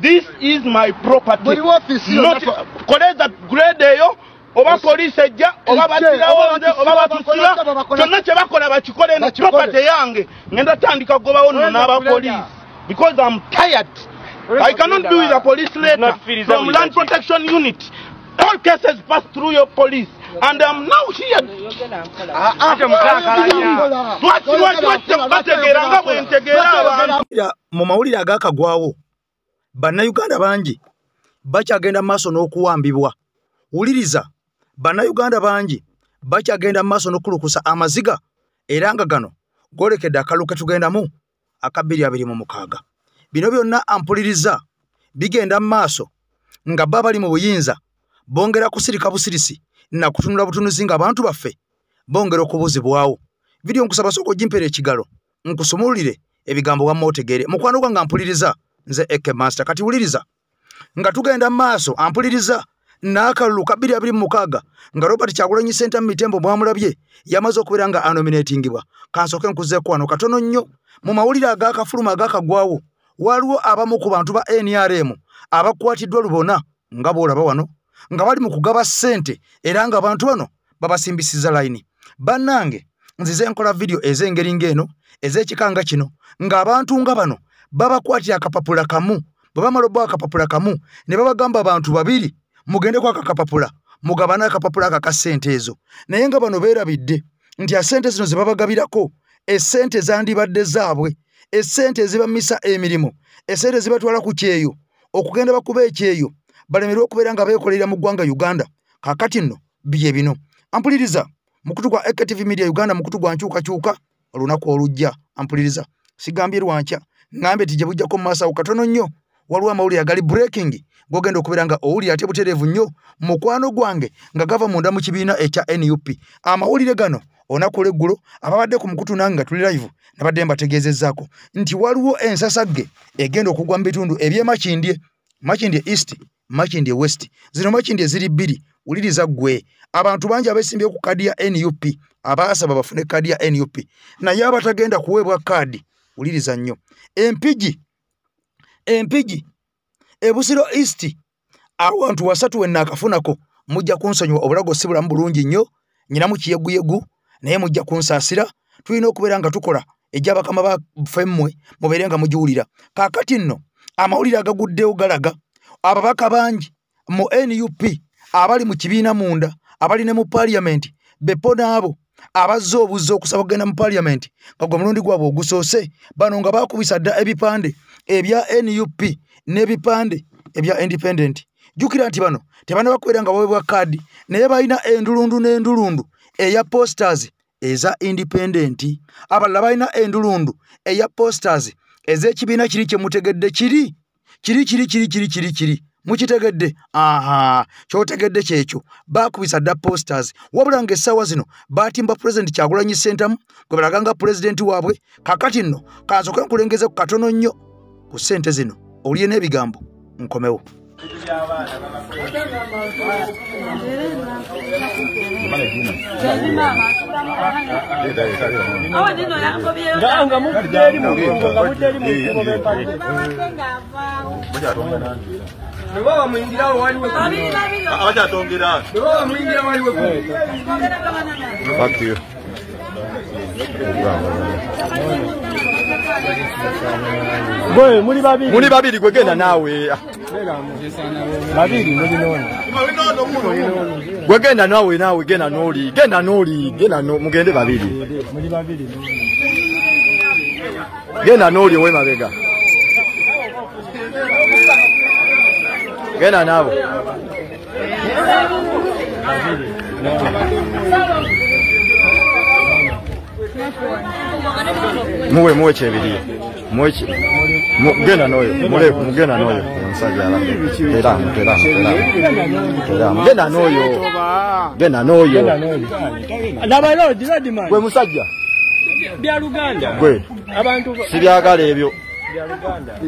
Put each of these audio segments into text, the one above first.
This is my property. Not koleza grade yo oba police ejja oba batirawo oba batusula kyonna kye bakola bakikole eno property yange ngenda tandika gobawo n'aba police because I'm tired. I cannot be with a police letter from land protection unit. All cases pass through your police. And I'm now here. Mu mawulire agakagwawo bannayuganda bangi bakyagenda maaso n'okuwambibwa. Wuliriza, bannayuganda bangi bakyagenda maaso n'okulukusa amaziga era nga gano golekedde akalulu ke tugendamu aka 2026. Bino byonna ampuliriza bigenda maaso nga bali mu buyinza bongera kusirika busirisi na kutunula butunuzi nga abantu baffe bongera okubuzibwawo. Video nkusaba soko jimpere ekigalo nkusumulire ebigambo wa motegere mukwano gwange ampuliriza nze Eke Master kati wuliriza nga tugenda maaso ampuliriza n'akalulu ka 2026 nga Robert Kyagulanyi Center Mitembo mwamulabye yamaze okubeera nga anominatingibwa kansoke nkuzeeko wano katono nnyo mu mawulire agakafuluma agakagwawo waliwo abamu ku bantu ba NRM abakwatiddwa lubona nga boolaba wano nga bali mu kugaba ssente era nga abantu bano babasimbisiza line. Bannange nzize nkola video ez'engeri ng'eno ez'ekikanga kino ng'abantu nga bano babakwatira akapapula kamu bwe bamala obba akapapula kamu ne babagamba abantu babiri mugende kwa akapapula mugabana akapapula aka ssente ezo naye nga bano beerabidde nti ssente zino ze babagabirako essente zandibadde zaabwe essente ezibamisa emirimu essente ezibatwala ku kyeyo okugenda bakuba ekyeyo balemerwa okubeera nga beekolera mu ggwanga Uganda. Kaakati nno bye bino ampuliriza mukutu gwa AKTV Media Uganda mukutu gwa nkyukakyuka olunaku olujja ampuliriza sigambye lwankya ngambe tije bujjako mu maaso katono nnyo waliwo amawulire agali breaking gogenda okubeera nga owuli ate butereevu nnyo mukwano gwange nga gava munda mu kibiina ekya NUP. Amawulire gano olunaku olw'eggulo ababadde ku mukutu nange nga tuli live nabadde mbategeezezzaako nti waliwo ensasagge egenda okugwa mu bitundu eby'Makindye East Makindye West. Zino Makindye ziri bbiri. Wuliriza gwe abantu bangi abesimbye ku kadi ya NUP abaasaba bafune kadi ya NUP naye abatagenda kuweebwa kadi. Wuliriza nnyo empigi Ebusiro East abantu wasatu wenna akafunako mujja kunsonyiwa obulago si bulamu bulungi nnyo nyinamu kiyeguyegu naye mujja kunsaasira tulina okubeera nga tukola ejjabakama baffe mmwe mubeere nga mugiwulira. Kaakati nno amawulire agaguddewo galaga ababaka bangi mu NUP abali mu kibiina munda abali ne mu parliament bepo naabo abazze obuzze okusaba kugenda mu parliament nga gwe mulundi gwabwe ogusoose bano nga bakubisa dda ebipande ebya NUP n'ebipande ebya independent. Jukira nti bano tebana bakwera nga baweebwa kadi naye balina endulundu n'endulundu eya posters eza independent abalala balina endulundu eya posters ez'ekibiina kiri kye mutegedde kiri mukitegedde kyotegedde kyekyo bakubisa dda posters wabula ng'essaawa zino batimba President Kyagulanyi Center gwe balaga nga president waabwe. Kakati nno kansoke nkulengeze ku katono nnyo ku ssente zino owulire n'ebigambo nkomewo. Gwe muri babiri gwe genda nawe babiri muri none gwe genda nawe genda noli mugende babiri muri babiri genda noli we mabega genda nabo muwe chebiri mugenda noyo mugenda noyo omusajja alabye genda noyo laba lodi man gwe musajja bya Luganda gwe abantu sibyagala ebyo bya Luganda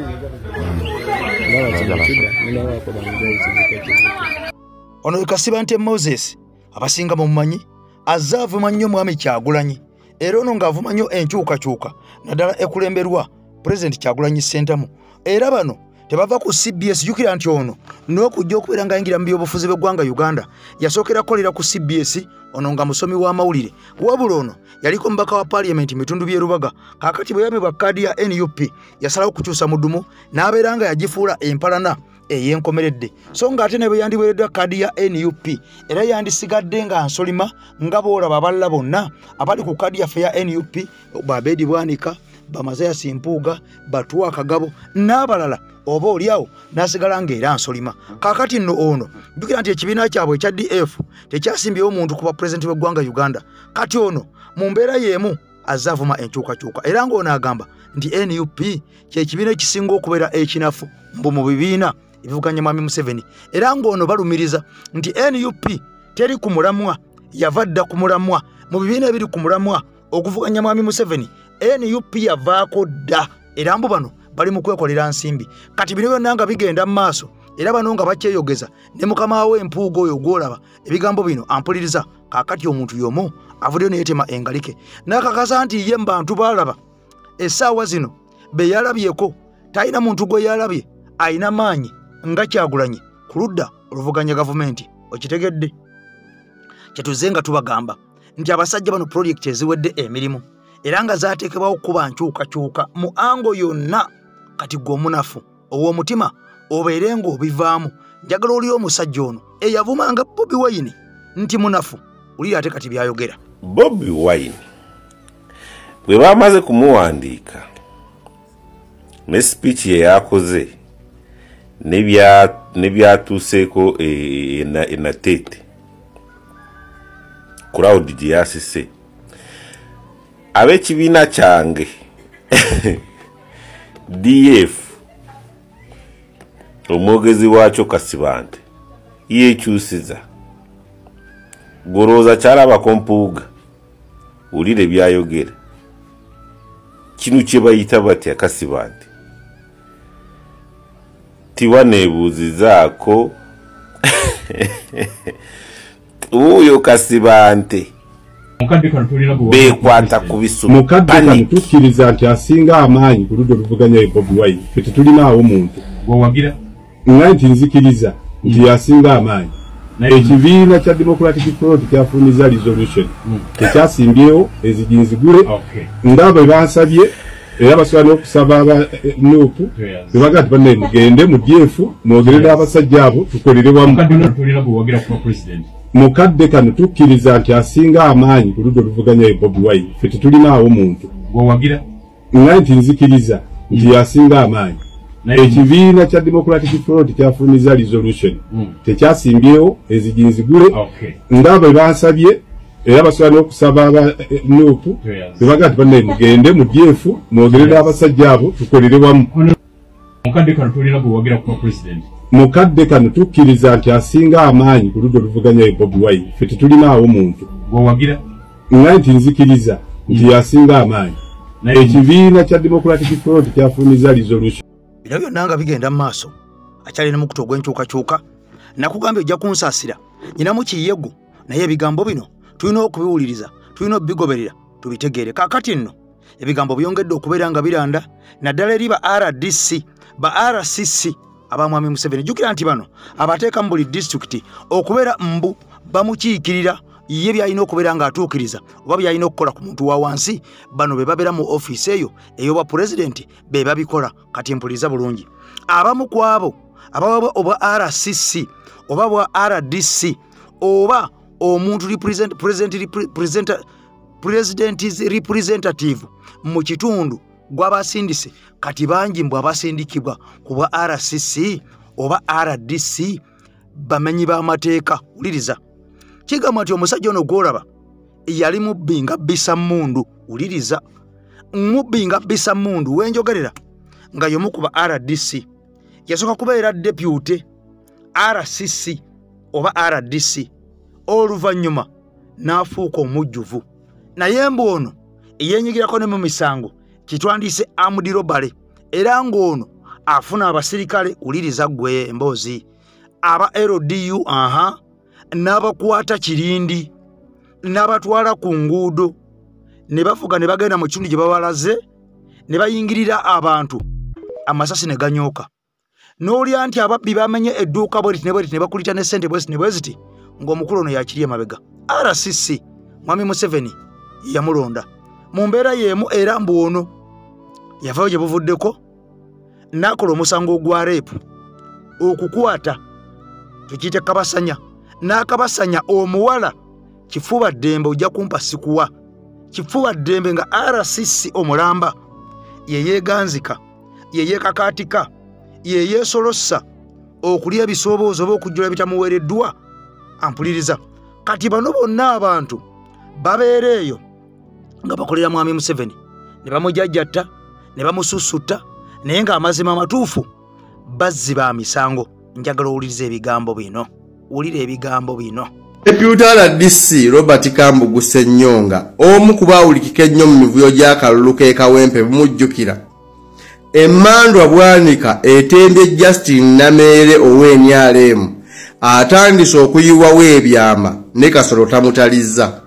ono Kasibante Moses abasinga mu mmanyi azavuma nnyo mwami Kyagulanyi era ono ng'avuma nnyo enkyukakyuka naddala ekulemberwa President Kyagulanyi Center mu era bano tebava ku CBS jukira nti ono n'okujja okubeera nga yingira mu byobufuzi bw'eggwanga Uganda yasookera kolera ku CBS ono nga musomi wa mawulire wabula ono yaliko mbaka wa parliament mitundu bye Rubaga kakati bwe yamibwa kadi ya NUP yasalawo kukyusa mudumu n'abeera nga yagifuula empalana eyenkomeredde so nga ate ne bwe yandiweereddwa kadi ya NUP era yandisigadde nga nsolima nga boolaba abalala bonna abali ku kadi yaffe ya NUP Babedi Bwanika Bamazaya Simpuuga Batwa Kagabo n'abalala oba oliawo nasigala ng'era nsolima kakati nno ono jukira nti ekibiina kyabwe ekya DF tekyasimbyewo omuntu kuba pulezidenti w'eggwanga Uganda kati ono mu mbeera y'emu azavuma enkyukakyuka era ng'ono agamba nti NUP kyekibiina ekisinga okubeera ekinafu mbu mu bibiina ebivuganya Mwami Museveni era ng'ono balumiriza nti NUP teri ku mulamwa yava dda ku mulamwa mu bibiina ebiri ku mulamwa okuvuganya Mwami Museveni NUP yavaako dda era mbu bano bali mu kwekolera nsimbi kati bino byonna nga bigenda mu maaso era bano nga bakyeyogeza ne mukama we Empuuga oyo gwolaba ebigambo bino ampuliriza kakati omuntu y'omu avuddeyo neyetema engalike n'akakasa nti ye mbantu balaba essaawa zino be yalabyeko talina muntu gwe yalabye ayina maanyi nga Kyagulanyi ku ludda oluvuganya gavumenti okitegedde kyetuze nga tubagamba nti abasajja bano projekiti eziwedde emirimu era nga zaateekebwawo kuba nkyukakyuka mu ango yonna kati gwe omunafu ow'omutima obeere ng'obivaamu njagala oli omusajja ono eyavumanga Bobi Wine nti munafu ulira ate kati byayogera Bobi Wine bwe bamaze kumuwandiika ne speech ye yakoze nebyatuuseeko enatete crowd gye yasise ab'ekibiina kyange DF omwogezi waakyo Kasibante yeekyusiza golooza kyalabako Mpuuga wulire byayogera kino kye bayita batya Kasibante tiwaneebuuzizaako uyo Kasibante bekwata ku bisubi mukadde kano tukkiriza nti asinga amaanyi ku ludda oluvuganya Bobi Wine ffe tetulinaawo muntu gwowagira nga nti nzikiriza nti asinga amaanyi ekibiina kya Democratic Front kyafumiza resolution tekyasimbyewo eziginzigule nga bwe bansabye era basobola n'okusaba aba NUP bebaga nti bannaye mugende mu DF mwogere n'abasajja abo tukolere wamu mukadde kano tukkiriza nti asinga amaanyi ku ludda oluvuganya Bobi Wine ffe tetulinaawo muntu gwowagira nga nti nzikiriza nti asinga amaanyi ekibiina kya Democratic Front kyafumiza resolution tekyasimbyewo eziginzigule nga bwe bansabye era basobola n'okusaba aba NUP bebaga nti bannaye mugende mu DF mwogere n'abasajja abo tukolere wamu mukadde kano tukkiriza nti asinga amaanyi ku ludda oluvuganya Bobi Wine ffe tetulinaawo muntu gwowagira nga nti nzikiriza nti asinga amaanyi ekibiina kya Democratic Front kyafumiza resolution bino byonna nga bigenda mu maaso akyalina mukutu ogw'enkyukakyuka nakugambye ojja kunsaasira nyinamu kiyego naye ebigambo bino tulina okubiwuliriza tulina obigoberera tubitegeere kakati nno ebigambo byongedde okubeera nga biranda naddala eri ba RDC ba RCC aba Mwami Museveni jukira nti bano abateeka mu buli disitulikiti okubeera mbu bamukiikirira ye byalina okubeera ng'atuukiriza oba byalina okukola ku muntu wa wansi bano be babeera mu ofiisi eyo ey'obwa pulezidenti be babikola kati mpuliriza bulungi abamu ku abo ababa obwa RCC oba bwa RDC oba omuntu president representative mu kitundu gw'abasindise kati bangi mbw abasindikibwa ku bwa RCC oba RDC bamenyi b'amateeka uliriza kigamba nti omusajja ono gwolaba yali mubbi nga Bisa Mmundu uliriza mubbi nga Bisa Mmundu wenjogerera nga y'omu ku ba RDC yasooka kubeera deputy RCC oba RDC oluvannyuma n'afuuka omujjuvu naye mbu ono eyenyigirako ne mu misango kitwandiise amudirobale era ng'ono afuna abasirikale uliriza gwe emboozi aba LDU n'abakwata kirindi n'abatwala ku nguudo ne bavuga ne bagenda mu kitundu gye babalaze ne bayingirira abantu amasasi ne ganyooka n'olya nti ababbi bamenye edduuka bwe ne bakulita ne ssente bwe ziti ng'omukulu ono yakiri emabega. RCC Mwami Museveni yamulonda mu mbeera y'emu era mbu ono yavaayo gye buvuddeko n'akola omusango ogwa reepu okukwata tukiyite kabasanya n'akabasanya omuwala kifuba ddembe ojja kumpa sikuwa kifuba ddembe nga RCC omulamba ye yeeganzika ye yeekakaatika ye yeesolossa okulya ebisooboozo oba okujjula bitamuweereddwa. Ampuliriza kati bano bonna abantu babeera eyo nga bakolera Mwami Museveni ne bamujajjatta ne bamususutta naye ng'amazima amatuufu bazzi ba misango. Njagala owuliriza ebigambo bino. Wulira ebigambo bino. Deputy RDC Robert Kambugu Ssennyonga omu ku baawulikika ennyo mu mivuyo gy'akalulu k'e Kawempe bumujjukira. Emmandwa Bwanika etendye Justin Nameere ow'Enyalemu atandise okuyiwawo ebyama ne Kasolo tamutalizza.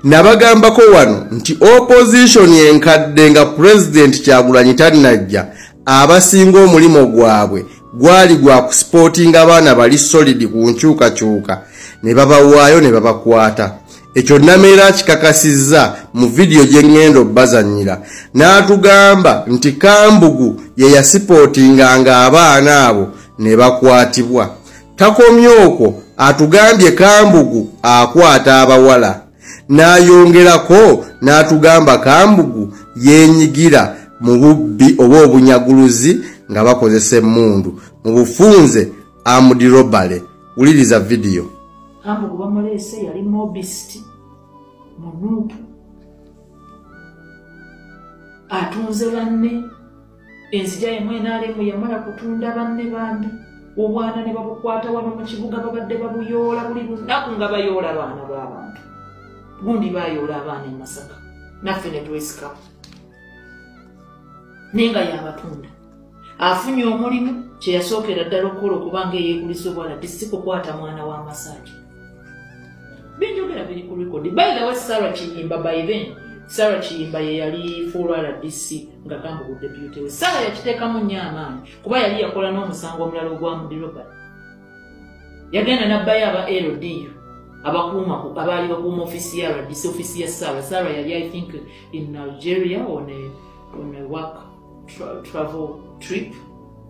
Nabagambako wano nti opposition enkadde nga President Kyagulanyi tannajja abasinga omulimo gwabwe gwali gwa kusportinga abaana bali solid ku nkyukakyuka ne babawaayo ne babakwata. Ekyo Nameera akikakasizza mu vidiyo gye ŋŋenda obbazannyira n'atugamba nti Kambugu ye yasipotinganga abaana abo ne bakwatibwa. Takomye okwo atugambye Kambugu akwata abawala n'ayongerako n'atugamba Kambugu yeenyigira mu bubbi oba obunyaguluzi nga bakozesa emmundu mu bufunze amudirobale. Wuliriza vidiyo. Kambugu bamulese yali mobist munuupu atunze banne enzija yemwe n'alemu yamala kutunda banne bambi obwana ne babukwata wano mu kibuga babadde babuyoola buli lunaku nga bayoola abaana b'abantu gundi bayoola abaana e Masaka naffe ne twesikamu naye nga yabatunda. Afunye omulimu kye yasookera ddala okukola okubanga eyeekulisa obwala disikukwata mwana wa Masaki. Binjogera biri ku record. By the way, Sarah Kiyimba by then. Sarah Kiyimba ye yali full RDC nga Kambugu deputy we. Sarah yakiteekamu nnyo amaanyi kuba yali yakola n'omusango omulala ogwamudiroba. Yagenda n'abbayo aba LDU abakuuma abaali bakuuma ofisi ya RDC ofisi ya Sarah. Sarah yali I think in Nigeria on a work travel trip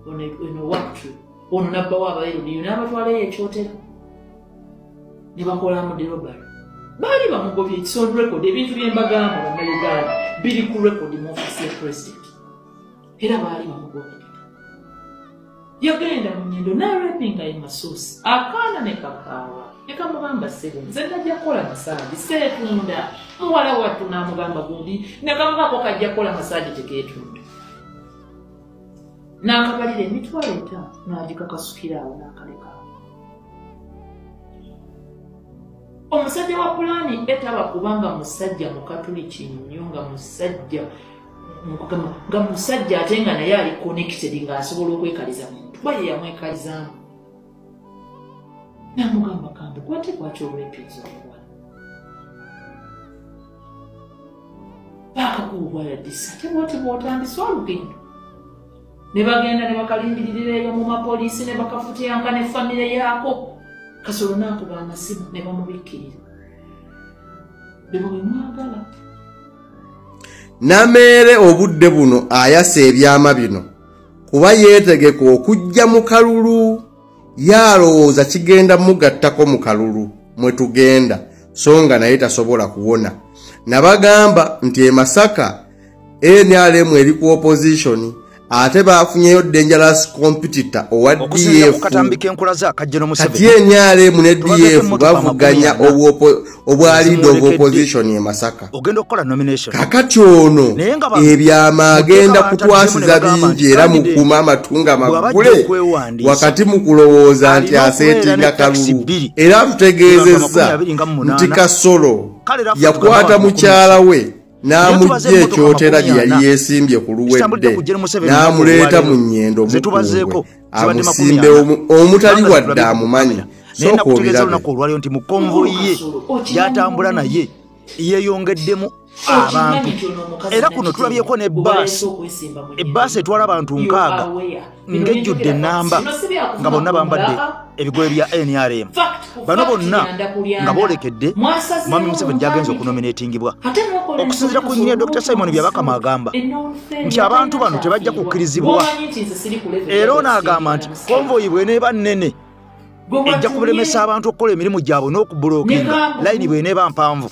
on a work trip. Ono n'abbawo aba LDU n'abatwalayo ekyotera. Ne bakola mudiroba. Bali bamugobye ekisold record ebintu by'embagamba bannayuganda biri ku record mu ofisi ya president. Era bali bamugobye. Yagenda mu nnyindo n'arapinga emasuusi akaana ne kakaawa ekamugamba sebo nze najja kukola masaadi seetunda muwala wattu n'amugamba gundi ne kamugako kajja kukola masaadi tegeetunda. N'akabalira emitwalo 5 n'agikakasukira awo n'akaleka. Omusajja wa pulaani etaba kubanga musajja mukatuliki nnyo nga musajja ate nga naye ali connected ng'asobola okwekaliza muntu kuba ye yamwekalizaamu. N'amugamba Kambugu ate kwaki olw'epinza omuwala baakakuubwa yadisa ate bwoti bw'otandisa olugendo. Ne bagenda ne bakalindiririra eyo mu mapoliisi ne bakafutyanka ne famire yaako. Kasolo n'akuba amasimu ne bamubikkirira. Bebo bwe mwagala. Nameere obudde buno ayasa ebyama bino kuba yeetegeka okujja mu kalulu. Yalowooza kigenda mugattako mu kalulu mwe tugenda so nga naye tasobola kuwona. Nabagamba nti e Masaka NRM eri ku opposition ate baafunyeyo dangerous competitor owa DF kati NRM ne DF bavuganya obwa lead of opposition e Masaka. Kakati ono ebyama agenda kutwasiza bingi era mukuma amatunga magule wakati mukulowooza nti aseetinga kalulu. Era tutegeezezza nti Kasolo yakwata mukyala we n'amujja ekyotera gye yali yeesimbye ku luwedde n'amuleeta mu nnyendo mukungwe amusimbe omutali wadde amumanyi. Sooka obirabe olwaliro nti mu konvoyi ye gy'atambula naye yeeyongeddemu abantu era kuno tulabyeko ne ebbaasi etwala abantu 6 ng'ejjudde ennamba nga bonna bambadde ebigoye bya NRM. Bano bonna nga boolekedde Mwami Museveni gy'agenza okunominatingibwa. Okusinziira ku nnyina Dr. Simon Byabakama agamba nti abantu bano tebajja kukkirizibwa. Era ono agamba nti konvoyi bw'eneeba nnene ejja kubulemesa abantu okukola emirimu gyabwe n'okubulookinga layini bw'eneeba mpanvu.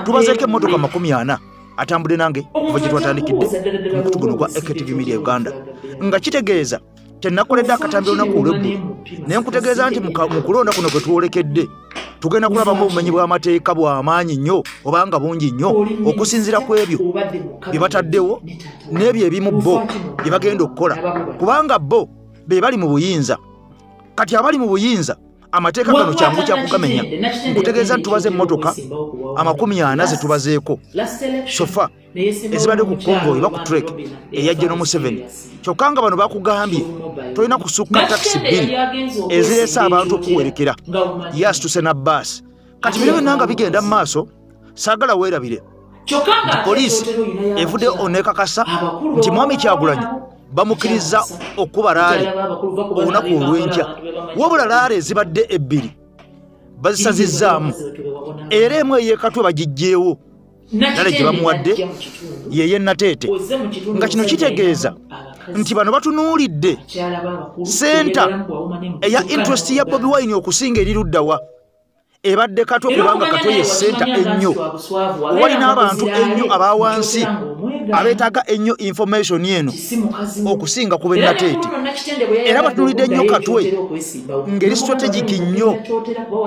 Tubazeeko emmotoka 40 atambudde nange kuva gye twatandikidde ku mukutu guno gwa AKTV Media Uganda nga kitegeeza tenakoledde akatambi olunaku olw'eggulo naye nkutegeeza nti mu kulonda kuno kwe tuwolekedde tugenda kulabamu obumenyi bw'amateeka bw'amaanyi nnyo obanga bungi nnyo okusinziira ku ebyo bye bataddewo n'ebyo ebimu bo bye bagenda okukola kubanga bo be bali mu buyinza. Kati abali mu buyinza amateeka gano kyangu kyakugamenya. Nkutegeeza nti tubaze emmotoka 40 ze tubazeeko sofa ezibadde ku konvoyi ba ku trek eyajja no Museveni. Kyokka nga bano bakugambye tolina kusukka taxi bbiri ezireese abantu okuwerekera yasituse na bbaasi. Kati bino byonna nga bigenda mu maaso saagala weerabire nti poliisi evudde onekakasa nti Mwami Kyagulanyi bamukkiriza okuba laale olunaku olw'enkya wabula laale ezibadde 2 bazisazizzaamu era emu eyeekatwe bagiggyeewo laale gye bamuwadde yeye Nateete nga kino kitegeeza nti bano batunuulidde senta eya interest ya Bobi Wine okusinga eri luddawa ebadde Katwe kubanga Katwe ye senta ennyo walina abantu ennyo abawansi abeetaaga ennyo information eno okusinga ku Nateete era batunuulidde nnyo Katwe ngeri strategic nnyo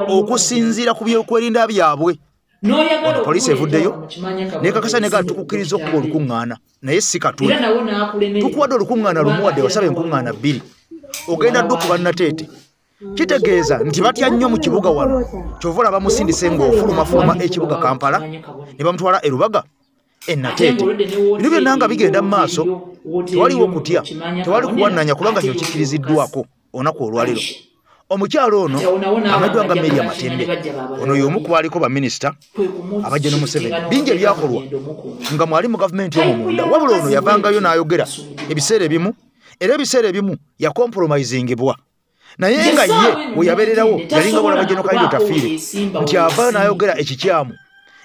okusinziira ku byokwerinda byabwe. Ono poliisi evuddeyo nekakasa negala tukukkiriza okuba olukuŋŋaana naye si Katwe tukuwadde olukuŋŋaana lumu wadde wasaba enkuŋŋaana 2 ogenda dde okuba Nateete. Kitegeeza nti batya nnyo mu kibuga wano kyova olaba musindise ng'ofulumafuluma ekibuga Kampala ne bamutwala e Lubaga e Nateete. Bino byonna nga bigenda mu maaso tewaliwo kutya tewali kuwannanya kubanga kino kikkiriziddwako olunaku olwaliro. Omukyalo ono ameddwa nga Mary Matembe ono y'omu ku baaliko baminisita abajja ne Museveni. Bingi ebyakolwa nga mwali mu gavumenti y'omumunda wabula ono yavangayo n'ayogera ebiseera ebimu era ebiseera ebimu yakompromizingibwa naye nga ye we yabeererawo yalinga bwolaba General Kayindo Tafiire nti ava n'ayogera ekikyamu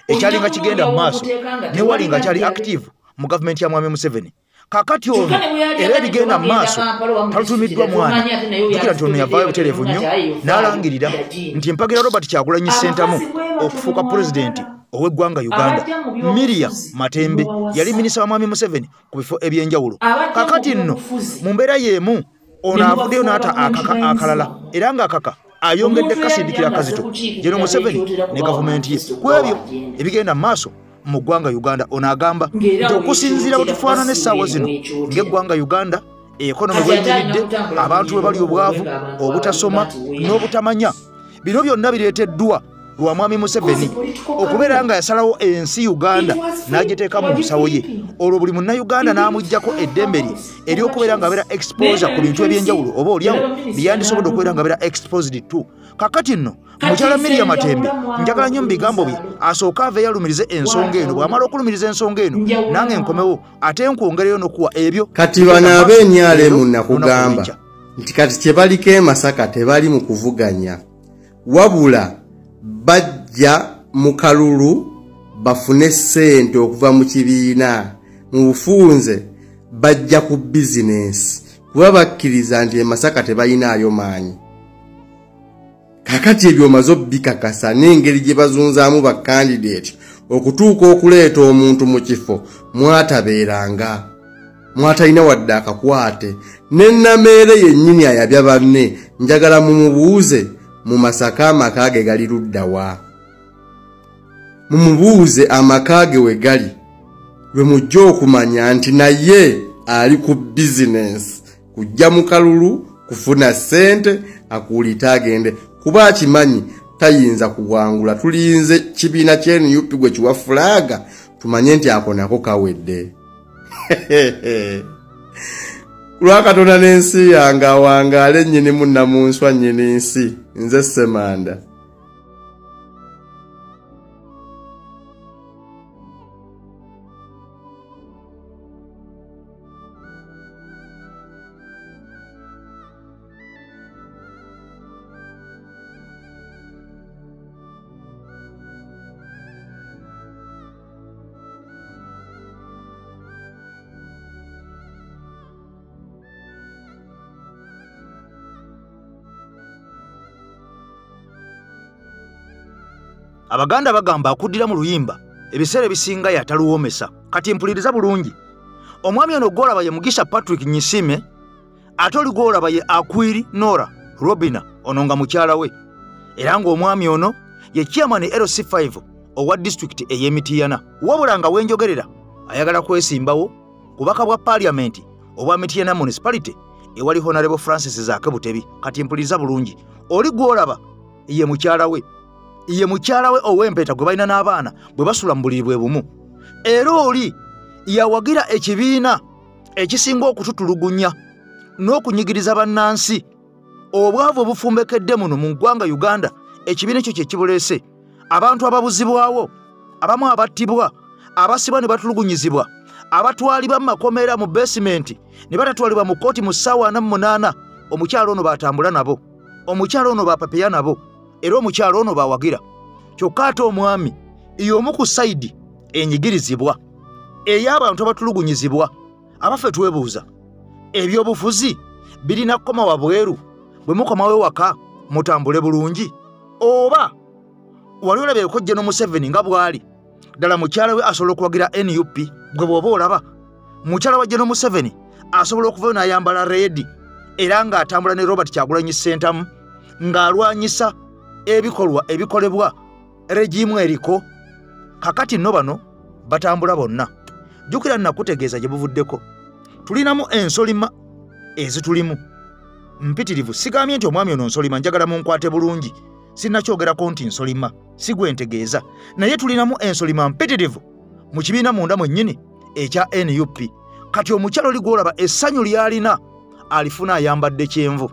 ekyalinga kigenda mu maaso ne wali nga kyali active mu gavumenti ya Mwami Museveni. Kakati ono era ebigenda mu maaso talutumiddwa mwana jukira nti ono yavaayo butereevu nnyo n'alangirira nti Mpagira Robert Kyagulanyi Ssentamu okufuuka pulezidenti ow'eggwanga Uganda. Miriam Matembe yali minisita wa Mwami Museveni ku bifo eby'enjawulo. Kakati nno mu mbeera y'emu ono avuddeyo n'ata akaka akalala era ng'akaka ayongedde kasindikira Kazito General Museveni ne gavumenti ye ku ebyo ebigenda mu maaso mu ggwanga Uganda. Ono agamba nti okusinziira bwe tufaanana essaawa zino ng'eggwanga Uganda ekonomi bw'enyiridde abantu bwe bali obwavu obutasoma n'obutamanya bino byonna bireeteddwa lwa Mwami Museveni okubeera nga yasalawo ensi Uganda n'agiteeka mu nsawo ye olwo buli munnayuganda n'amuggyako eddembe lye ery'okubeera nga abeera exposure ku bintu eby'enjawulo oba olyawo byeyandisobodde okubeera nga abeera exposed to. Kakati nno mukyala Miriam Matembe njagala nnyo mu bigambo bye asooka ave yalumirize ensonga eno bw'amala okulumiriza ensonga eno nange enkomewo ate nkwongereyo n'okuwa ebyo kati bano ab'ennyalemu nakugamba nti kati kye baliko e Masaka tebali mu kuvuganya wabula bajja mu kalulu bafune ssente okuva mu kibiina mu bufunze bajja ku bizinesi kuba bakkiriza nti e Masaka tebalinayo maanyi. Kakati ebyo omaze obbikakasa n'engeri gye bazunzaamu bakandidate okutuuka okuleeta omuntu mu kifo mwatabeeranga mwatalina wadde akakwate n'ennameere yennyini ayabya banne njagala mumubuuze mu Masaka amaka ge gali luddawa mumubuuze amaka ge we gali lwe mujja okumanya nti naye ali ku bizinesi kujja mu kalulu kufuna ssente akuulita agende kuba akimanyi tayinza kuwangula. Tulinze kibiina ky'NUP gwe kiwa fulaga tumanye nti ako nako kawedde. Lwakatonda n'ensi yange awangaale nnyini munnamunswa nnyini nsi nze Ssemanda. Abaganda bagamba akuddira mu luyimba ebiseera ebisinga yataluwomesa. Kati mpuliriza bulungi. Omwami ono gwolaba ye Mugisha Patrick Nyisime, ate oli gwolaba ye Akwiri Nora Robina ono nga mukyala we. Era ng'omwami ono ye chairman LC5 owa district ey'Emityana. Wabula nga wenjogerera ayagala kwesimbawo kubaka bwa parliament obwa Mityana municipality ewali Honorable Francis Zaake Butebi. Kati mpuliriza bulungi. Oli gwolaba ye mukyala we. Ye mukyala we ow'empeta gwe balina n'abaana bwe basula mu buliri bwe bumu. Era oli yawagira ekibiina ekisinga okututulugunya n'okunyigiriza bannansi obwavu obufumbekedde muno mu ggwanga Uganda. Ekibiina ekyo kye kibuleese abantu ababuzibwawo, abamu abattibwa, abasibwa ne batulugunyizibwa, abatwalibwa mu makomera mu basement ne batatwalibwa mu kooti mu ssaawa 48. Omukyalo ono batambula nabo, omukyalo ono bapapeya nabo, era omukyalo ono bawagira. Kyokka ate omwami y'omu ku sayidi enyigirizibwa ey'abantu abatulugunyizibwa. Abaffe twebuuza ebyobufuzi birina kukoma wabweru, bwe mukomawo waka mutambule bulungi? Oba wali olabyeko General Museveni nga bwali ddala mukyala we asobola okuwagira NUP gwe bw'oba olaba mukyala wa General Museveni asobola okuvayo n'ayambala reedi era ng'atambula ne Robert Kyagulanyi Ssentamu ng'alwanyisa ebikolwa ebikolebwa regimu eriko. Kakati nno bano batambula bonna. Jjukira nakutegeeza gye buvuddeko. Tulinamu ensolima ezitulimu mpitirivu. Sigambye nti omwami ono nsolima njagala munkwate bulungi, sinnakyogerako nti nsolima, si gwe ntegeeza, naye tulinamu ensolima mpitirivu mu kibiina munda mwennyini ekya NUP. Kati omukyalo oli gwolaba essanyu lyalina alifuna ayambadde kyenvu.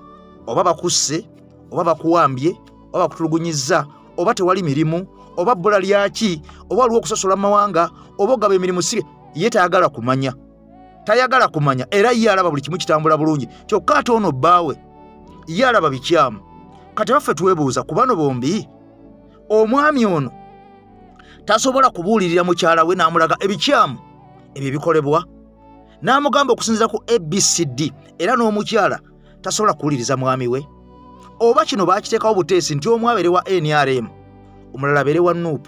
Oba bakusse, oba bakuwambye, oba bakutulugunyizza, oba tewali mirimu, oba bbula lyaki, oba waliwo okusosola mawanga, oba ogaba emirimu si ye tayagala kumanya. Tayagala kumanya era ye alaba buli kimu kitambula bulungi. Kyokka ate ono bbaawe ye alaba bikyamu. Kati baffe twebuuza ku bano bombi, omwami ono tasobola kubuulirira mukyala we n'amulaga ebikyamu ebyo bikolebwa, n'amugamba okusinziira ku ABCD, era n'omukyala tasobola kuwuliriza mwami we? Oba kino baakiteekawo buteesi nti omu abeere wa NRM omulala abeere wa NUP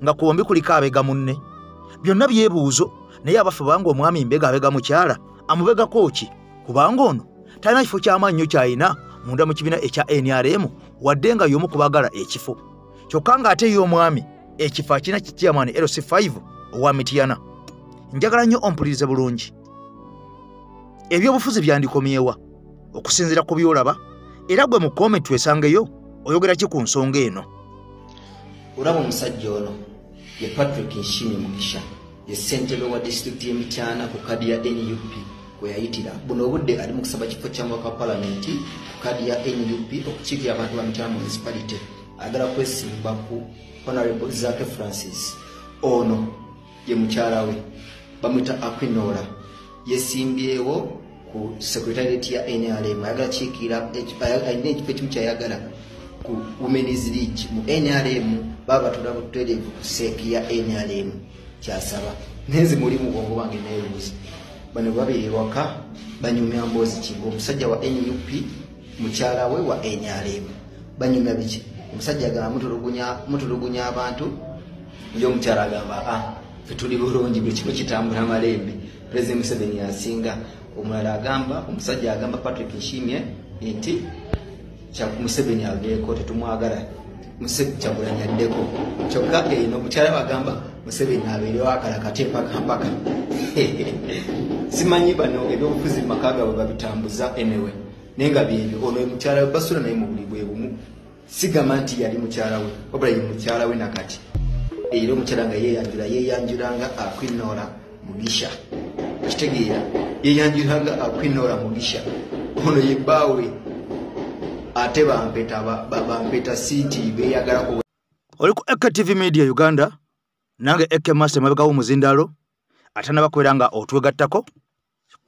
nga ku bombi kuliko abega munne? Byonna byebuuzo, naye abaffe banga omwami mbega abega mukyala amubegako ki? Kubanga ono talina kifo ky'amannyo ky'alina munda mu kibiina ekya NRM wadde nga y'omu kubagala ekifo. Kyokka ng'ate ye omwami ekifo akina chairman LC5 owa Mityana. Njagala nnyo ompulirize bulungi. Ebyobufuzi byandikomyewa okusinziira ku byolaba, era gwe mu comment wesangeyo oyogera ki ku nsonga eno? Olaba omusajja ono ye Patrick Nshimi Mugisha, ye ssentebe wa district y'Emityana ku kadi ya NUP kwe yayitira. Buno obudde ali mu kusaba kifo kya mwaka wa palamenti ku kadi ya NUP okukiikirira abantu ba Mityana municipality. Agala kwesimba ku Honorable Zaake Francis. Ono ye mukyala we bamwita Akwinora, yesimbyewo ku secretariat ya NRM. Ayagala kiikirira alina ekifo ekimu kyayagala ku Women's League mu NRM. Baba tulabuterevu ku seeki ya NRM kyasaba nezi mulimu bwongo bange neebuuza bano babiri waka banyumya mbozi kingo. Omusajja wa NUP mukyala we wa NRM banyumya biki? Omusajja agamba mutulugunya abantu, ndio omukyala agamba fetuli bulungi buli kimu kitambula malembe. President Museveni yasinga. Omulala agamba, omusajja agamba Patrick Nshimye nti kya Museveni ageeko tetumwagala, Museveni Kyagulanyi addeko. Kyokka eno omukyala bagamba Museveni abeerewo akalakate mpaka simanyi bano ebyobufuzi makaga bwe babitambuza enewe naye nga byebyo. Ono mukyala we basula naye mu buli bwe bumu. Sigamba nti yali mukyala we, wabula ye mukyala we nakati. Era omukyala nga yeyanjulanga Akwinora Mugisha. Kitegeera yeyanjulanga Akwinora Mugisha. Ono ye bbaawe ate bampeta siiti beeyagalako. Oli ku EKTV Media Uganda, nange Eke Master mabega w'omuzindalo, ate nabakwera nga otwegattako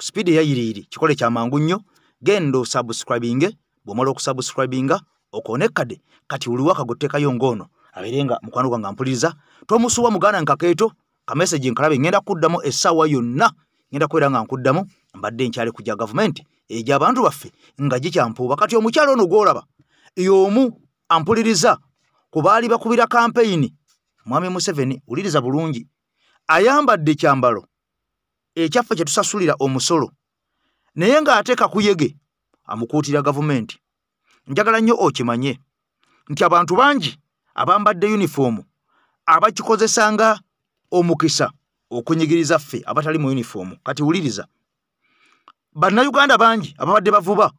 speed eyayiriiri kikole kya mangu nnyo. Genda osubscribinge, bw'omala okusubscribinga okonekade kati uli waka gottekayo ngono abeerenga mukwano gwange ampuliriza. Tomusuwa muganda nkakeeto ka message nkalabe ngenda kuddamu essaawa yonna, ngenda kwera nga nkuddamu mbadde nkyali kujja government egy'abantu baffe nga gikyampuuba. Kati omukyalo ono gwolaba y'omu ampuliriza kubaali bakubira campaign Mwami Museveni uliriza bulungi ayambadde kyambalo ekyaffe kye tusasulira omusolo naye nga ateeka kuyege amukuutira gavumenti. Njagala nnyo okimanye nti abantu bangi abambadde uniform abakikozesanga omukisa okunyigiriza ffe abatali mu uniform. Kati uliriza bannayuganda bangi ababadde bavuba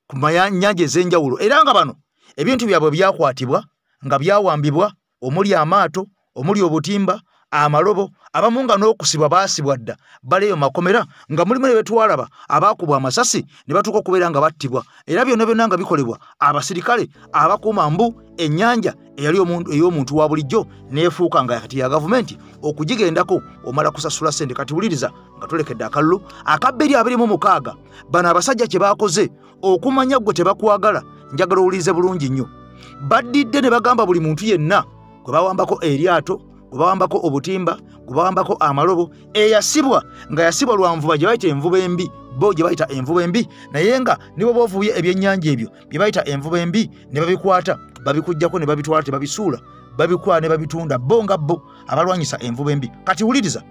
ku nyanja ez'enjawulo era nga bano ebintu byabwe byakwatibwa nga byawambibwa omuli amaato omuli obutimba amalobo abamu nga n'okusibwa baasibwa dda baleyo makomera nga mulimu ne betwalaba abaakubwa amasasi ne batuuka okubeera nga battibwa era byonna byonna nga bikolebwa abasirikale abakuuma mbu ennyanja eyali ey'omuntu wa bulijjo neefuuka nga kati ya gavumenti okugigendako omala kusasula ssente. Kati wuliriza nga tulekedde akalulu aka 226 bano abasajja kye baakoze okumanya gwe tebakwagala. Njagala owulirize bulungi nnyo. Baddidde ne bagamba buli muntu yenna gwe bawambako eryato gwe bawambako obutimba gwe bawambako amalobo eyasibwa nga yasibwa lwa nvuba gye bayita envuba embi bo gye bayita envuba embi naye nga nibo boovuye ebyennyanja ebyo bye bayita envuba embi ne babikwata babikujjako ne babitwala tebabisuula babikwa ne babitunda bo nga bo abalwanyisa envuba embi. Kati wuliriza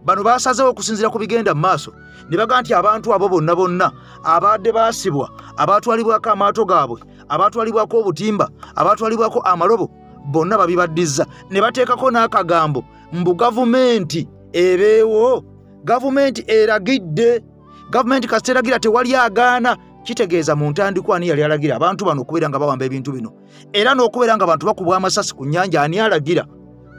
bano baasazeewo okusinziira ku bigenda mu maaso ne baga nti abantu abo bonna bonna abadde baasibwa abaatwalibwako amaato gaabwe abaatwalibwako obutimba abaatwalibwako amalobo bonna babibaddiza ne bateekako n'akagambo mbu gavumenti ebeewo gavumenti eragidde gavumenti kasita eragira tewali agaana kitegeeza mu ntandikwa ani yali alagira abantu bano okubeera nga bawamba ebintu bino era n'okubeera nga abantu bakubwa amasasi ku nnyanja ani alagira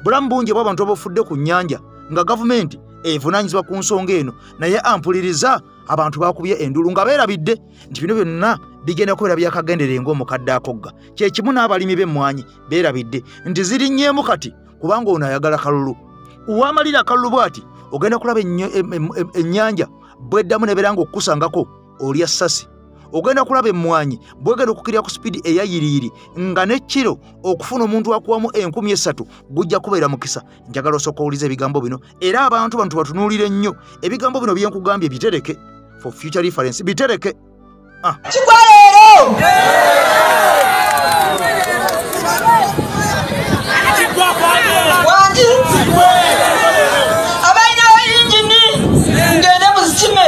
bulamu bungi bw'abantu abafudde ku nnyanja nga gavumenti evunaanyizibwa ku nsonga eno naye ampuliriza abantu bakubye endulu nga beerabidde nti bino byonna bigenda kubeera byakagendere ng'omukadde akogga kyekimu n'abalimi b'emmwanyi beerabidde nti zirinnyeemu kati kubanga ono ayagala kalulu wamalira kalulu bw'ati ogenda kulaba ennyanja bweddamu nebeera ng'okukusangako olya ssasi ogenda kulaba emmwanyi bwegenda okukirya ku sipiidi eyayiriiri nga n'ekiro okufuna omuntu akuwamu 3,000 gujja kubeera mukisa. Njagala osooka owuliza ebigambo bino era abantu bano tubatunuulire nnyo ebigambo bino byenkugambye bitereke for future reference bitereke Chigwalero Wanji abaina injini ngende muzikime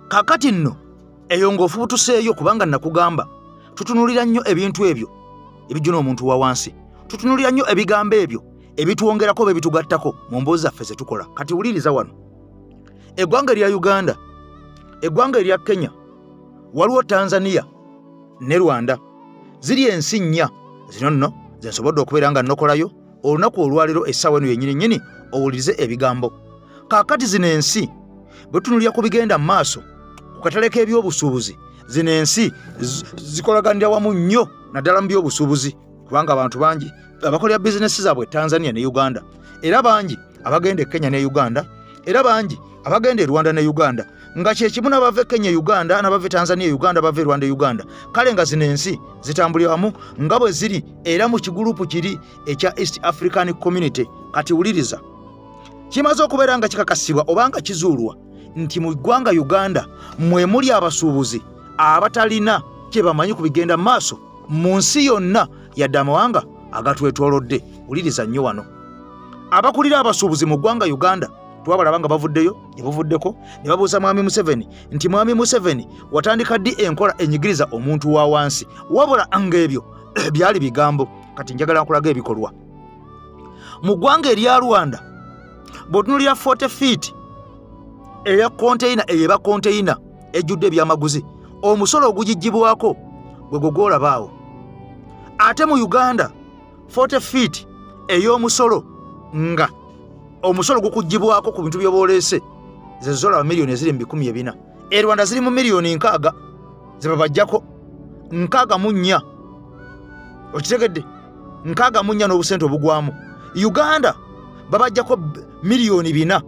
kakati nno eyo ng'ofubutuseeyo kubanga nakugamba tutunulira nnyo ebintu ebyo ebijuna omuntu wa wansi tutunulira nnyo ebigambo ebyo ebituwongerako be bitugattako mu mboozi zaffe ze tukola. Kati wuliriza wano eggwanga erya Uganda eggwanga erya Kenya waliwo Tanzania ne Rwanda ziri ensi nnya zino nno ze nsobodde okubeera nga nnokolayo olunaku olwaliro essaawa eno yennyini owulirize ebigambo. Kaakati zino ensi bwe tunulira ku bigenda mu maaso ku katale k'ebyobusuubuzi zino ensi zikolaganira wamu nnyo naddala mu byobusuubuzi kubanga abantu bangi abakolera bizinesi zaabwe Tanzania ne Uganda era bangi abagenda e Kenya ne Uganda era bangi abagenda e Rwanda ne Uganda nga kyekimu n'abava e Kenya Uganda n'abava e Tanzania Uganda bava e Rwanda Uganda kale nga zino ensi zitambulira wamu nga bwe ziri era mu kigurupu kiri ekya East African Community. Kati wuliriza kimaze okubeera nga kikakasibwa obanga kizuulwa nti mu ggwanga Uganda mwe muli abasuubuzi abatalina kye bamanyi ku bigenda maaso mu nsi yonna yadde amawanga agatwetolodde. Uliriza nnyo wano. Abakulira abasuubuzi mu ggwanga Uganda twabalaba nga bavuddeyo ne bavuddeko ne babuuza Mwami Museveni nti Mwami Museveni watandika ddi enkola enyigiriza omuntu wa wansi, wabula ng'ebyo byali bigambo. Kati njagala nkulaga ebikolwa. Mu ggwanga erya Rwanda bw'otunulira 40 feet eya container eyeba container ejjudde ebyamaguzi, omusolo ogugijjibwako gwe gogolabaawo. Ate mu Uganda 40 feet ey'omusolo nga omusolo gukujjibwako ku bintu by'oboolese ze zola miliyoni eziri mu 14,000. E Rwanda ziri mu miliyoni 6 ze babajjako 64. Okitegedde 64 n'obusente obugwamu. Uganda babajjako miliyoni 4.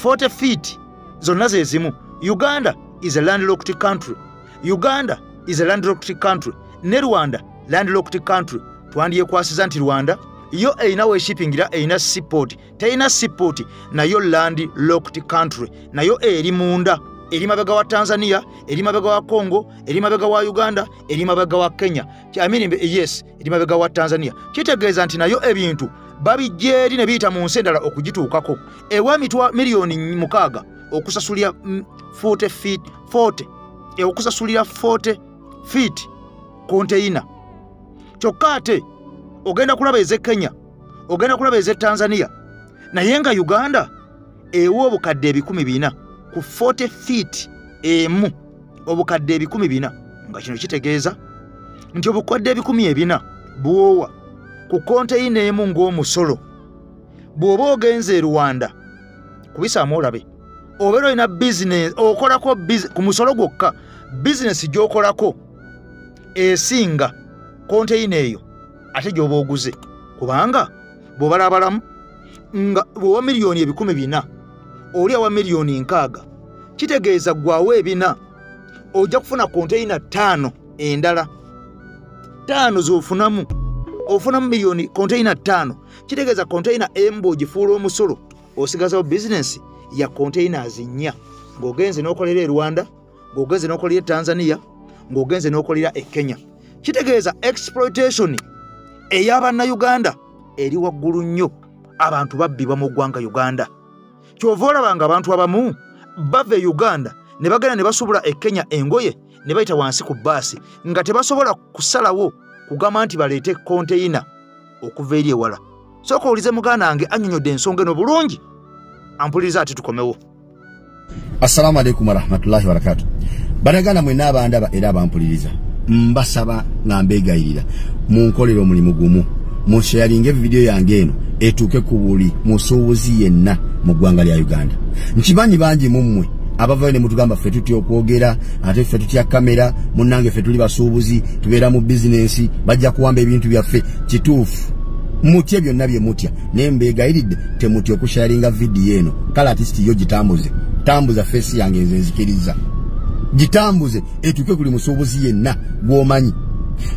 40 feet zonna ze zimu. Uganda is a landlocked country. Uganda is a landlocked country. Ne Rwanda landlocked country. Twandyekwasiza nti Rwanda yo eina we shippingira eina seaport. Teina seaport nayo landlocked country. Nayo eri munda. Eri mabega wa Tanzania, eri mabega wa Congo, eri mabega wa Uganda, eri mabega wa Kenya. Yes, eri mabega wa Tanzania. Kitegeeza nti nayo ebintu babijjeeri ne biyita mu nsi endala okugituukako. Ewa mitwa miliyoni 6 okusasulira 40 feet 40 okusasulira 40 feet container. Kyokka ate ogenda kulaba eze Kenya, ogenda kulaba eze Tanzania, naye nga Uganda ewa obukadde 4,000 ku 40 feet emu, obukadde 4,000. Nga kino kitegeeza nti obukadde 4,000 bwowa ku container emu ng'omusolo. Bw'oba ogenze Rwanda kubisaamu olabe, obeera olina business okolako ku musolo gwokka, business gy'okolako esinga container eyo ate gy'oba oguze, kubanga bw'obalabalamu nga bw'owa miliyoni 4,000 oli awa miliyoni 6, kitegeeza gwawo 4 ojja kufuna container 5 endala 5 z'ofunamu. Ofunamu miliyoni container 5. Kitegeeza container embo gifuula omusolo, osigazawo business ya containers 4 ng'ogenze n'okolera e Rwanda, ng'ogenze n'okolera e Tanzania, ng'ogenze n'okolera e Kenya. Kitegeeza exploitation ey'Abannayuganda eri waggulu nnyo. Abantu babbibwa mu ggwanga Uganda. Kyova olaba nga abantu abamu bava e Uganda ne bagenda ne basubula e Kenya engoye ne bayita wansi ku bbaasi nga tebasobola kusalawo kugamba nti baleete container okuva eri ewala. Sooka olize muganda wange annyonnyodde ensonga eno bulungi, ampuliriza ati tukomewo. Assalamu alaikum warahmatullahi wabarakatuh. Banagana mwena abandaba era abampuliriza, mbasaba nga mbeegayirira munkolera omulimu gumu, musharinge video yange eno etuuke ku buli musuubuzi yenna mu ggwanga lya Uganda. Nkimanyi bangi mummwe abavayo ne mutugamba ffe tutya okwogera, ate ffe tutya kamera, munnange ffe tuli basuubuzi, tubeera mu bizinensi, bajja kuwamba ebintu byaffe. Kituufu mutya byonna bye mutya, naye mbeegayiridde temutya okusharinga video eno. Kale artist yo gitambuze, tambuza face yange nze nzikiriza, gitambuze etuuke kuli musuubuzi yenna gw'omanyi.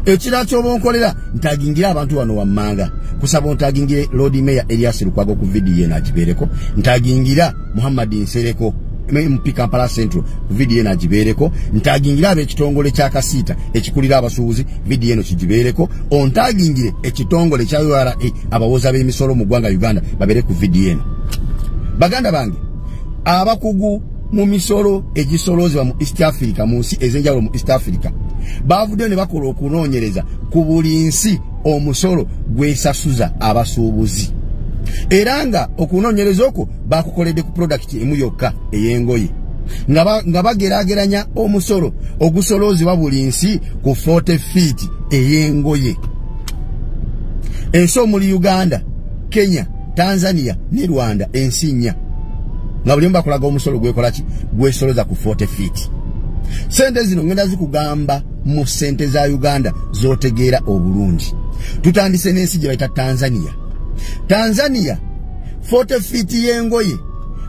Ekira ky'oba onkolera ntagingira abantu wano wammanga, kusaba ontagingire Lord Mayor Elias Lukwago ku video eno agibeereko, ntagingira Muhammad Nsereko MP Kampala Central ku video eno agibeereko, ntagingira ab'ekitongole kya Kasiita ekikulira abasuubuzi video eno kigibeereko, ontagingire ekitongole kya URA abawoza b'emisolo mu ggwanga Uganda babeere ku video eno. Baganda bange, abakugu mu misolo egisolozebwa mu East Africa, mu nsi ez'enjawulo mu East Africa, bavudde ne bakola okunoonyereza ku buli nsi omusolo gwesasuza abasuubuzi. Era nga okunoonyereza okwo bakukoledde ku product emu yokka ey'engoye, nga bageraageranya omusolo ogusolozebwa buli nsi ku 40 feet ey'engoye. Ensi omuli Uganda, Kenya, Tanzania ne Rwanda, ensi 4 nga buli mbakolaga omusolo gwekola ki gwesoloza ku 40 feet. Sente zino ngenda zikugamba mu sente za Uganda zotegeera obulungi. Tutandise n'ensi gye bayita Tanzania. Tanzania 40 feet y'engoye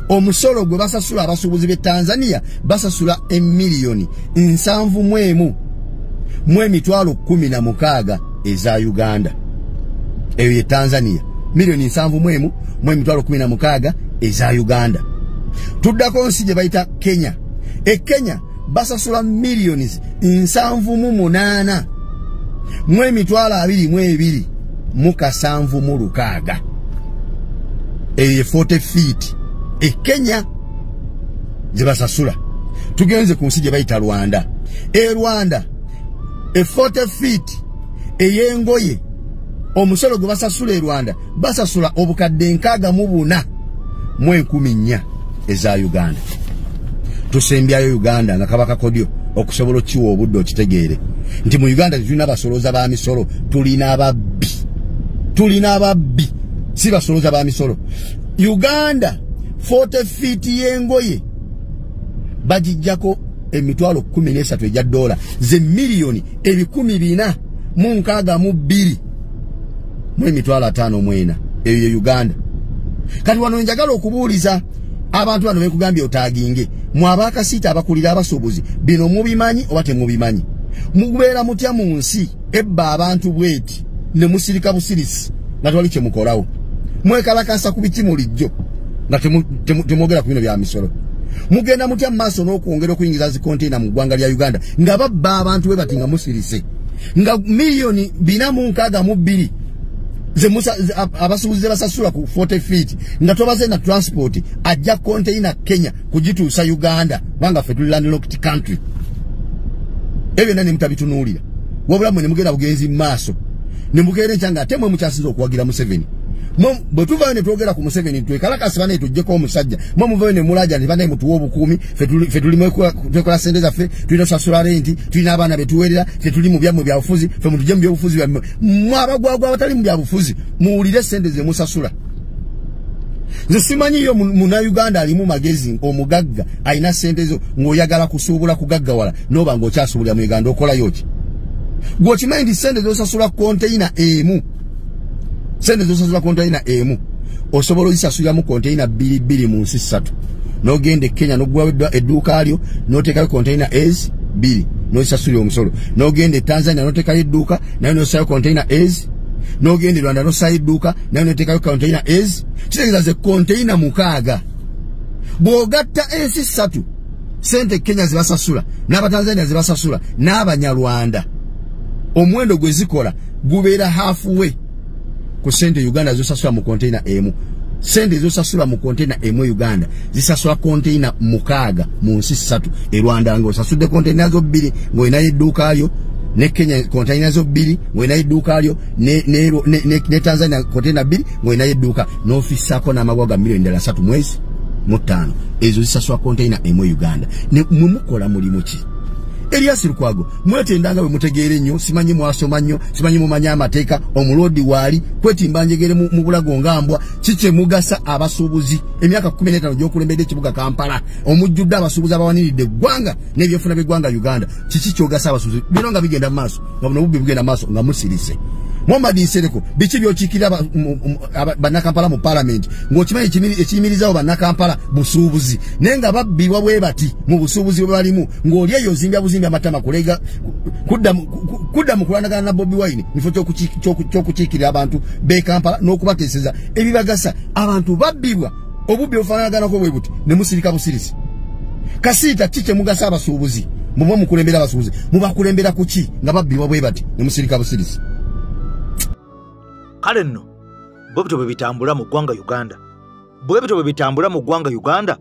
omusolo gwe basasula abasuubuzi b'e Tanzania basasula emiliyoni 71 mu emitwalo 16 eza Uganda. Eyo ye Tanzania, miliyoni 71 mu emitwalo 16 eza Uganda. Tuddako nsi gye bayita Kenya. E Kenya basasula millions 78 mwe mitwalo 22 mukasanvu mu lukaaga eye 40 feet Kenya zibasasula tugenze ku nsi gye bayita Rwanda Rwanda 40 feet eyengoye omusolo gwe basasula Rwanda basasula obukadde nkaaga mu buna mu 14 eza Uganda tusembyayo Uganda nga kabaka kodyo okusobola okiwa obudde okitegeere nti mu Uganda tulina abasoloza ba misolo tulina ababbi si basoloza ba misolo Uganda 40 feet yengoye bajijjako emitwalo 13 ejja dola ze milioni 1,462 mu emitwalo 5 eyo Uganda kati wano njagala okubuuliza abantu bano bekugambye otaginge mwabaka sita abakulira abasubuzi bino mubimanyi oba temubimanyi mugubeera mutya mu nsi ebba abantu bweti ne musirika busirisi nga twali kye mukolawo mwekalakasa ku biti mulijjo nga temwogera ku bino bya misolo mugenda mutya maaso n'okwongera okuyingiza zi container mu ggwanga lya Uganda nga babba abantu bwe bati nga musirise nga milioni 462 abasubuzi basasula ku 40 feet nga tobaze na transport ajja container Kenya kujituusa Uganda banga fe tuli landlocked country ebyo nani mtabitunuulira wabula mwe mugenda bugenzi maaso ne mugere cyanga temwe mukyasiza okuwagira mu 7 bwe tuvayo ne twogera ku Museveni twekalakasa bane tujjeko omusajja muvayo ne mulaja ne bane mutuwa obukumi fe tuli twekola sente zaffe tulina sasula renti tulina abaana betuwerera fe tuli mu byammwe bya bufuzi fe mutujje mu byabufuzi byammwe mwabagwagwa abatali mu byabufuzi muwulire sente ze musasula nze simanyi yo muna Uganda alimu magezi omugagga alina sente zo ng'oyagala kusuubula kugaggawala noba ng'okyasuubulira mu Uganda okola yoki gwokimanyi sente zosasula container emu sente zosasula container emu osobola ozisasula mu container 2 mu nsi 3 nogende Kenya nogwa edduuka lyo notekayo container S 2 nosasula omusolo nogende Tanzania notekayo edduuka nayo nosasula container S nogende Rwanda nosasula edduuka nayo notekayo container S kitegeeza ze container mukaaga bwogatta ensi 3 sente Kenya zibasasula n'abatanzania zibasasula n'abanyarwanda omwendo gwe zikola gubeera halfway ku sente Uganda zosasula mu container emu sente zosasula mu container emu Uganda zisasula container mukaaga mu nsi 3 Rwanda ngo sasudde container zo 2 ngo ina edduuka lyo ne Kenya container zo 2 ngo ina edduuka lyo ne Tanzania container 2 ngo ina edduuka n'ofisako n'amagwaga milioni 3 mwezi mu 5 ezo zisasula container emu Uganda ne mumukola mulimu ki Elias Lukwago mwetendanga we mutegeere nnyo simanyi mwasoma nnyo simanyi mumanya amateeka omulodi wali kwetimba njegere mu bulago ngambwa kiche mugasa abasubuzi emyaka 15 gyokulembedde kibuga Kampala omujjudde abasubuzi abawaniridde gwanga n'ebyefuna by'eggwanga Uganda kiki kyogasa abasubuzi bino nga bigenda maaso nga buno bubbi bugenda maaso nga musirise Muhammad Nsereko biki byokikira bannakampala mu parliament ng'okimanyi ekiyimirizawo bannakampala busuubuzi naye nga babbibwa bwe bati mu busuubuzi bwe balimu ng'oli eyo ozimbya amatama kulega kudda mu kulwanagana na Bobi Wine nifo ky'okukiikirira abantu b'e Kampala n'okubateeseza ebibagasa abantu babbibwa obubbi obufaanaganako bwe buti ne musirika busirisi kasiita kiki mugasa abasuubuzi mumwe mukulembera abasuubuzi mubakulembera ku ki nga babbibwa bwe bati ne musirika busirisi kale nno bwebito bwe bitambula mu ggwanga Uganda bwebito bwe bitambula mu ggwanga Uganda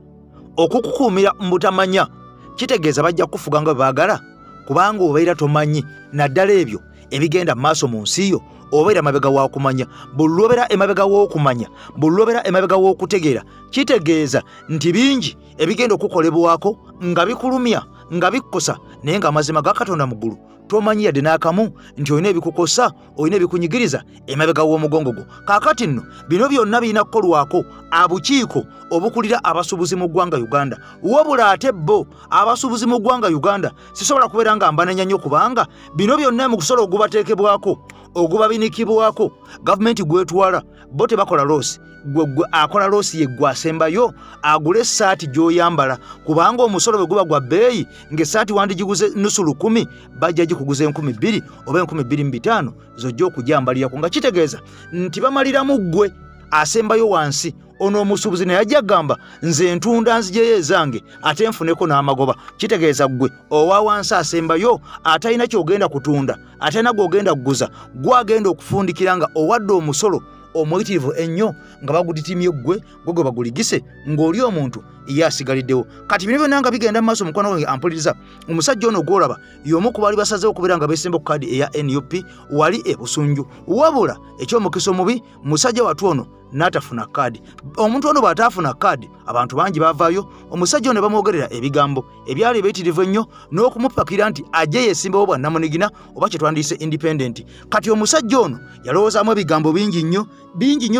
okukukuumira mu butamanya kitegeeza bajja kufuga nga baagala kubanga obeera tomanyi naddala ebyo ebigenda maaso mu nsi yo obeera mabega wa kumanya bulobera emabega w'okumanya bulobera emabega w'okutegeera kitegeeza nti bingi ebigenda okukolebwako nga bikulumya nga bikkosa naye nga amazima ga Katonda mu ggulu tomanyi yadde n'akamu nti olina ebikukosa olina ebikunyigiriza emabega w'omugongo gwo kaakati nno bino byonna birina kukolwako abukiiko obukulira abasuubuzi mu ggwanga Uganda wabula ate bo abasuubuzi mu ggwanga Uganda sisobola kubeera nga mbanenya nnyo kubanga bino byonna mu kusolo ogubateekebwako ogubabinikibwako gavumenti gwetwala bo tebakola loosi gwe akola loosi ye gwasembayo agule essaati gy'oyambala kubanga omusolo bwe guba gwa bbeeyi ng'essaati wandigiguze nusu 10 bajja gikuguza 2,000 oba 2,250 zojja okugyambalirako nga kitegeeza nti bamaliramu ggwe asembayo wansi ono omusuubuzi naye ajja gamba nze ntunda nzijeyo ezange ate nfuneko n'amagoba. Kitegeeza gwe owa wansi asembayo atalina kyogenda kutunda, atalina gw'ogenda kuguza, gwagenda okufundikira nga owadde omusolo omuyitirivu ennyo nga baguditimye gwe baguligise ng'oli omuntu ye asigaliddewo. Kati bino byonna nga bigenda mu maaso mukwano gwange ampuliriza, omusajja ono gw'olaba y'omu ku baali basazeewo okubeera nga beesemba ku kaadi eya NUP wali e Busunju. Wabula eky'omukisa omubi musajja watu ono n'atafuna kaadi. Omuntu ono bw'ataafuna kaadi abantu bangi baavaayo, omusajja ono ne bamwogerera ebigambo ebyali ebiyitirivu ennyo n'okumupakira nti ajje yeesimbawo bwa nnamunigina oba kye twandiyise independent. Kati omusajja ono yalowoozaamu ebigambo bingi nnyo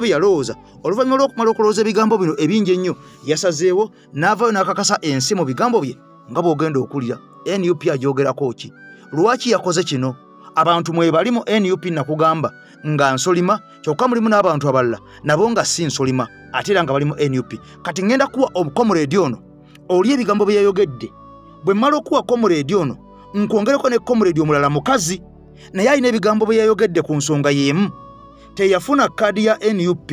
bye yalowooza. Oluvannyuma lw'okumala okulowooza ebigambo bino ebingi ennyo yasazeewo n'avaayo n'akakasa ensi mu bigambo bye nga bw'ogenda okulira. NUP agyogerako ki? Lwaki yakoze kino? Abantu mwe bali mu NUP nakugamba nga nsolima, kyokka mulimu n'abantu abalala nabo nga si nsolima ate era nga bali mu NUP. Kati ngenda kuwa omukomuledi ono oli ebigambo bye yayogedde. Bwe mmala okuwa komuledi ono nkwongereko ne komuledi omulala mukazi naye alina ebigambo bye yayogedde ku nsonga y'emu. Teyafuna kaadi ya NUP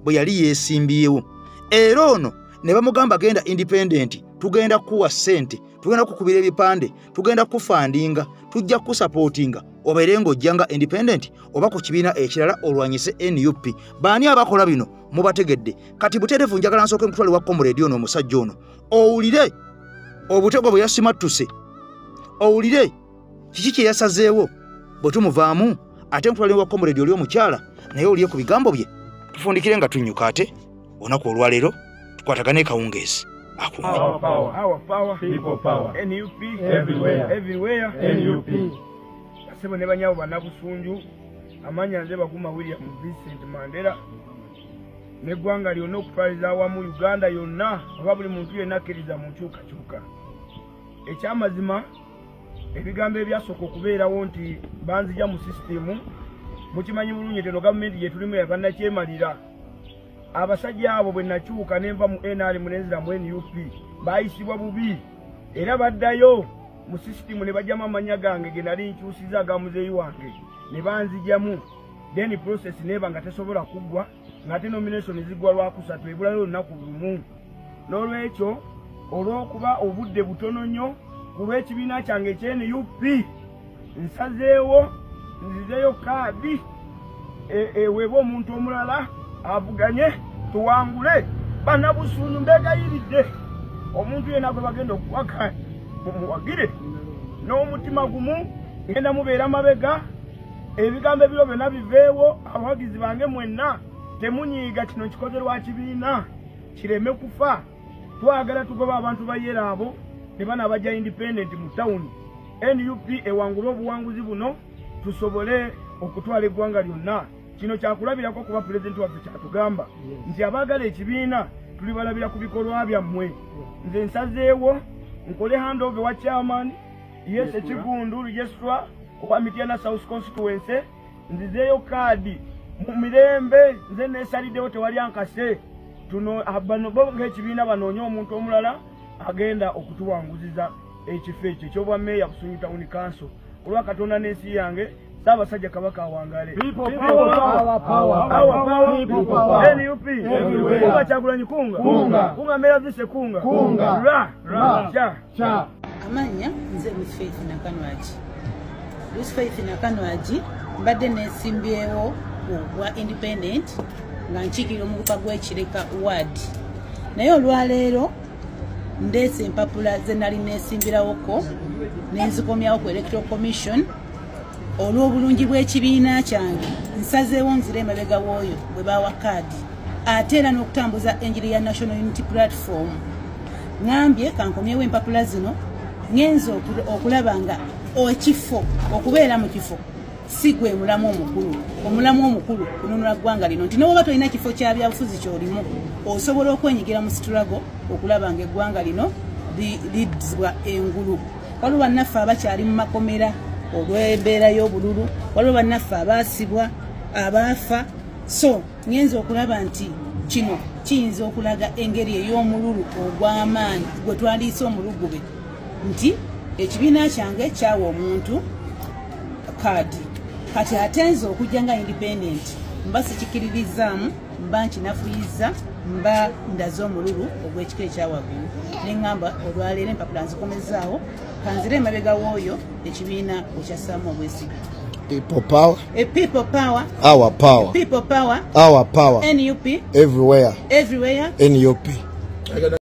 bwe yali yeesimbyewo. Era ono ne bamugamba genda independent, tugenda kuwa ssente, tugenda kukubira ebipande, tugenda kufandinga, tujja kusapootinga obeere ng'ojjanga independent oba ku kibiina ekirala olwanyise NUP. Baani abakola bino mubategedde. Kati butereevu njagala nsooke mutwale wa komuledi ono omusajja ono owulire obutego bwe yasimattuse, owulire kiki kye yasazeewo bwe tumuvaamu, ate mutwale wa komuledi oli omukyala naye oliye ku bigambo bye tufundikire nga tunnyuka. Ate olunaku olwaleero tukwatagane kawungeezi. Our power, people power. NUP everywhere. NUP. Sebo ne banyawo banabusunju amanya nze baguma William Vincent Mandela ne gwanga lyonna okutwaliza awamu Uganda yonna oba buli muntu yenna akkiriza mu nkyukakyuka. Ekyamazima ebigambo ebyasooka okubeerawo nti banzija mu sisitemu mukimanyi bulungi teno gavumenti gye tulimu yabannakyemalira. Abasajja abo bwe nakyuka nenva mu NRM nenzira mu NUP bayisibwa bubi era baddayo mu sisitemu ne bajjamu amanya gange ge nali nkyusiza agamuzeeyi wange ne banzijamu, then process neba nga tesobola kuggwa ng'ate nomination ziggwa lwakusatu ebulayo olunaku lumu. N'olwekyo olw'okuba obudde butono nnyo ku lw'ekibiina kyange ekye NUP nsazeewo nzizeeyo kaadi eweebwa omuntu omulala avuganye tuwangule. Bannabusunju mbegayiridde omuntu yenna gwe bagenda okuwaka mumuwagire n'omutima gumu, ngenda mubeera mabega. Ebigambo ebyo byonna biveewo. Abawagizi bange mwenna temunyiiga kino kikoze lwa kibiina kireme kufa. Twagala tugoba abantu bayera abo ne bana bajja independent mu tawuni. NUP ewangula obuwanguzi buno tusobole okutwala eggwanga lyonna. Kino kyakulabirako kuba pulezidenti waffe kyatugamba nti abaagala ekibiina tulibalabira ku bikolwa byammwe. Nze nsazeewo nkole handover wa chairman Yese Kigundu Registra owa Mityana South Constituency. Nzizeeyo kaadi mu mirembe, nze neesaliddewo tewali ankase. Tuno abano bo ng'ekibiina banoonya omuntu omulala agenda okutuwanguziza ekifo ekyo ekyobwa meeya Busunju Town Council. Olwa Katonda n'ensi yange Ssaabasajja Kabaka awangale. People power. NUP kunga Kyagulanyi kunga meeya Vise kunga ra cha. Amanya nze Lucy Faith Nakanwaji. Lucy Faith Nakanwaji mbadde neesimbyewo obwa independent nga nkiikirira omuguka gw'Ekireka ward. Naye olwaleero ndeese empapula ze nali neesimbyirawoko nenzikommyawo ku Electoral Commission olw'obulungi bw'ekibiina kyange. Nsazeewo nzire emabega w'oyo bwe bawa kaadi ate era n'okutambuza enjiri ya National Unity Platform. Ngambye kankomyewo empapula zino ngenza okulaba nga ekifo okubeera mu kifo si gwe mulamu omukulu. Omulamu omukulu kununula ggwanga lino nti n'oba tolina kifo kya byabufuzi ky'olimu osobola okwenyigira mu struggle okulaba nga eggwanga lino liddizibwa engulu. Waliwo bannaffe abakyali mu makomera olw'embeera y'obululu, waliwo bannaffe abaasibwa, abaafa. So ngenza okulaba nti kino kiyinza okulaga engeri ey'omululu ogw'amaanyi gwe twandiise omulugube nti ekibiina kyange kyawa omuntu kaadi. Kati atenze okujja nga independent mba sikikiririzaamu mba nkinafuyiza mba ndaze omululu ogw'ekika ekyawaggulu neŋŋamba olwaleero empapula nzikomezaawo kanzire emabega w'oyo ekibiina ekyassaamu obwesige. People power. A people power. Our power. People power. Our power. NUP. Everywhere. Everywhere. NUP.